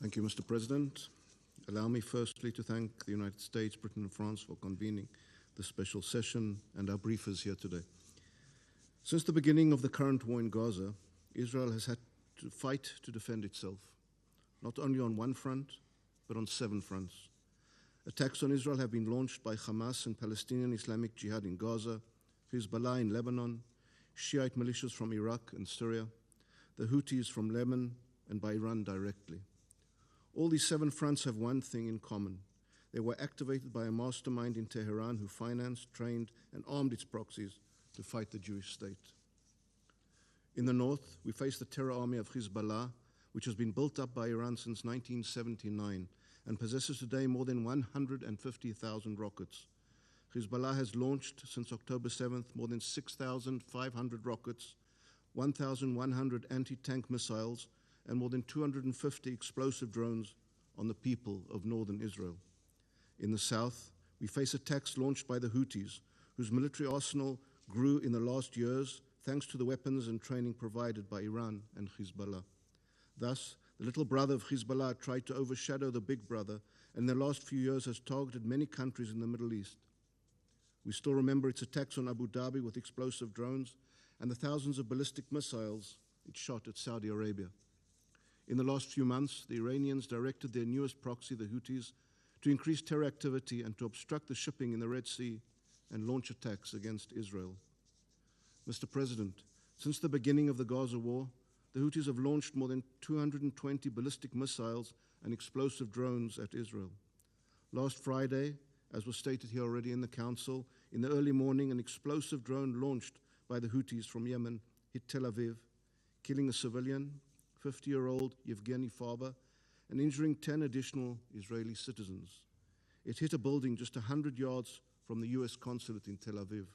Thank you, Mr. President. Allow me firstly to thank the United States, Britain and France for convening this special session and our briefers here today. Since the beginning of the current war in Gaza, Israel has had to fight to defend itself, not only on one front, but on 7 fronts. Attacks on Israel have been launched by Hamas and Palestinian Islamic Jihad in Gaza, Hezbollah in Lebanon, Shiite militias from Iraq and Syria, the Houthis from Yemen, and by Iran directly. All these 7 fronts have one thing in common. They were activated by a mastermind in Tehran who financed, trained, and armed its proxies to fight the Jewish state. In the north, we face the terror army of Hezbollah, which has been built up by Iran since 1979 and possesses today more than 150,000 rockets. Hezbollah has launched since October 7th more than 6,500 rockets, 1,100 anti-tank missiles, and more than 250 explosive drones on the people of northern Israel. In the south, we face attacks launched by the Houthis, whose military arsenal grew in the last years thanks to the weapons and training provided by Iran and Hezbollah. Thus, the little brother of Hezbollah tried to overshadow the big brother, and in the last few years has targeted many countries in the Middle East. We still remember its attacks on Abu Dhabi with explosive drones and the thousands of ballistic missiles it shot at Saudi Arabia. In the last few months, the Iranians directed their newest proxy, the Houthis, to increase terror activity and to obstruct the shipping in the Red Sea and launch attacks against Israel. Mr. President, since the beginning of the Gaza war, the Houthis have launched more than 220 ballistic missiles and explosive drones at Israel. Last Friday, as was stated here already in the Council, in the early morning, an explosive drone launched by the Houthis from Yemen hit Tel Aviv, killing a civilian, 50-year-old Yevgeny Farber, and injuring 10 additional Israeli citizens. It hit a building just 100 yards from the US consulate in Tel Aviv.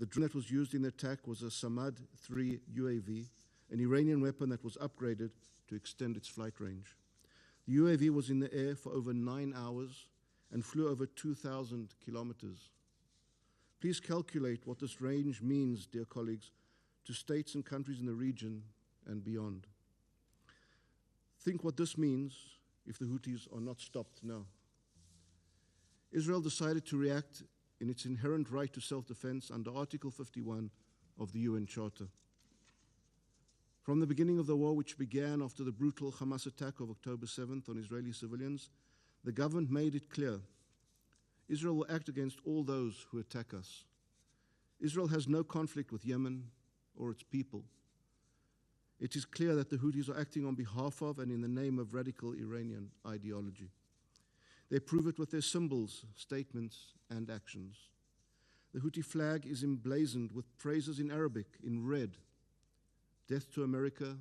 The drone that was used in the attack was a Samad-3 UAV, an Iranian weapon that was upgraded to extend its flight range. The UAV was in the air for over 9 hours and flew over 2,000 kilometers. Please calculate what this range means, dear colleagues, to states and countries in the region and beyond. Think what this means if the Houthis are not stopped now. Israel decided to react in its inherent right to self-defense under Article 51 of the UN Charter. From the beginning of the war, which began after the brutal Hamas attack of October 7th on Israeli civilians, the government made it clear Israel will act against all those who attack us. Israel has no conflict with Yemen or its people. It is clear that the Houthis are acting on behalf of and in the name of radical Iranian ideology. They prove it with their symbols, statements, and actions. The Houthi flag is emblazoned with phrases in Arabic in red: death to America,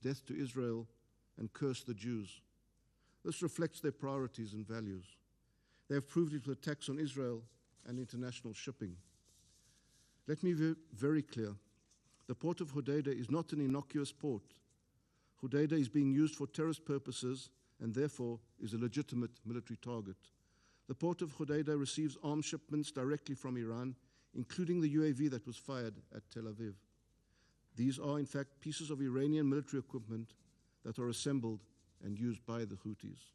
death to Israel, and curse the Jews. This reflects their priorities and values. They have proved it with attacks on Israel and international shipping. Let me be very clear. The port of Hodeidah is not an innocuous port. Hodeidah is being used for terrorist purposes and therefore is a legitimate military target. The port of Hodeidah receives arms shipments directly from Iran, including the UAV that was fired at Tel Aviv. These are, in fact, pieces of Iranian military equipment that are assembled and used by the Houthis.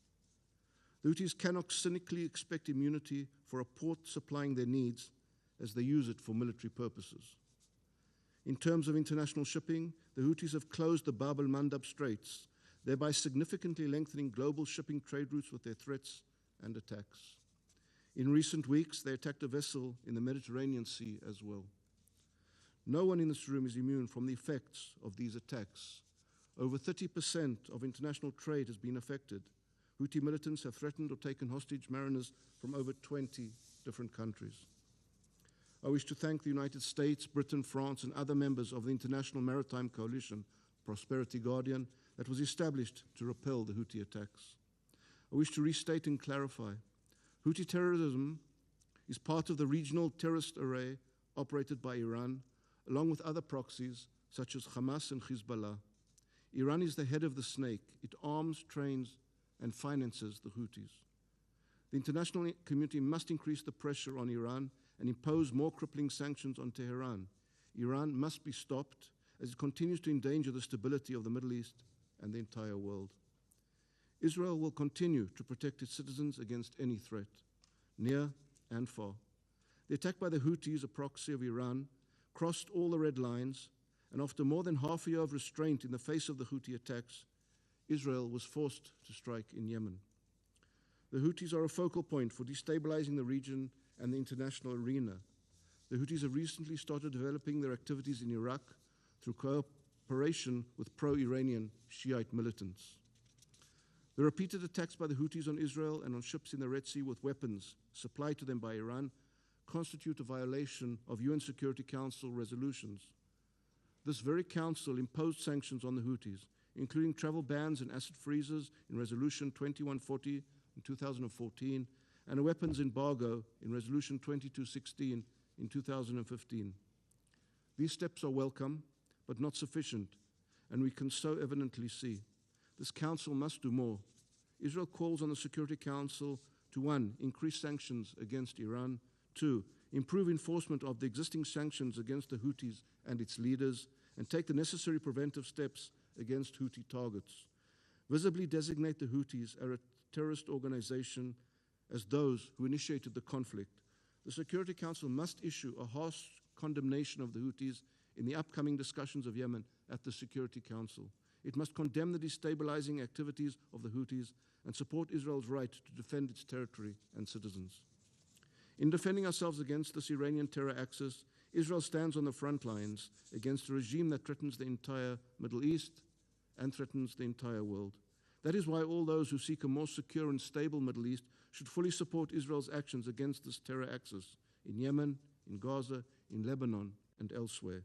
The Houthis cannot cynically expect immunity for a port supplying their needs as they use it for military purposes. In terms of international shipping, the Houthis have closed the Bab el-Mandab Straits, thereby significantly lengthening global shipping trade routes with their threats and attacks. In recent weeks, they attacked a vessel in the Mediterranean Sea as well. No one in this room is immune from the effects of these attacks. Over 30% of international trade has been affected. Houthi militants have threatened or taken hostage mariners from over 20 different countries. I wish to thank the United States, Britain, France, and other members of the International Maritime Coalition, Prosperity Guardian, that was established to repel the Houthi attacks. I wish to restate and clarify, Houthi terrorism is part of the regional terrorist array operated by Iran, along with other proxies such as Hamas and Hezbollah. Iran is the head of the snake. It arms, trains, and finances the Houthis. The international community must increase the pressure on Iran and impose more crippling sanctions on Tehran. Iran must be stopped as it continues to endanger the stability of the Middle East and the entire world. Israel will continue to protect its citizens against any threat, near and far. The attack by the Houthis, a proxy of Iran, crossed all the red lines, and after more than half a year of restraint in the face of the Houthi attacks, Israel was forced to strike in Yemen. The Houthis are a focal point for destabilizing the region and the international arena. The Houthis have recently started developing their activities in Iraq through cooperation with pro-Iranian Shiite militants. The repeated attacks by the Houthis on Israel and on ships in the Red Sea with weapons supplied to them by Iran constitute a violation of UN Security Council resolutions. This very council imposed sanctions on the Houthis, including travel bans and asset freezes in Resolution 2140 in 2014, and a weapons embargo in Resolution 2216 in 2015. These steps are welcome, but not sufficient, and we can so evidently see. This council must do more. Israel calls on the Security Council to 1. Increase sanctions against Iran, 2. Improve enforcement of the existing sanctions against the Houthis and its leaders, and take the necessary preventive steps against Houthi targets. Visibly designate the Houthis as a terrorist organization as those who initiated the conflict. The Security Council must issue a harsh condemnation of the Houthis in the upcoming discussions of Yemen at the Security Council. It must condemn the destabilizing activities of the Houthis and support Israel's right to defend its territory and citizens. In defending ourselves against this Iranian terror axis, Israel stands on the front lines against a regime that threatens the entire Middle East and threatens the entire world. That is why all those who seek a more secure and stable Middle East should fully support Israel's actions against this terror axis in Yemen, in Gaza, in Lebanon, and elsewhere.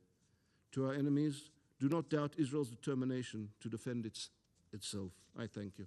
To our enemies, do not doubt Israel's determination to defend itself. I thank you.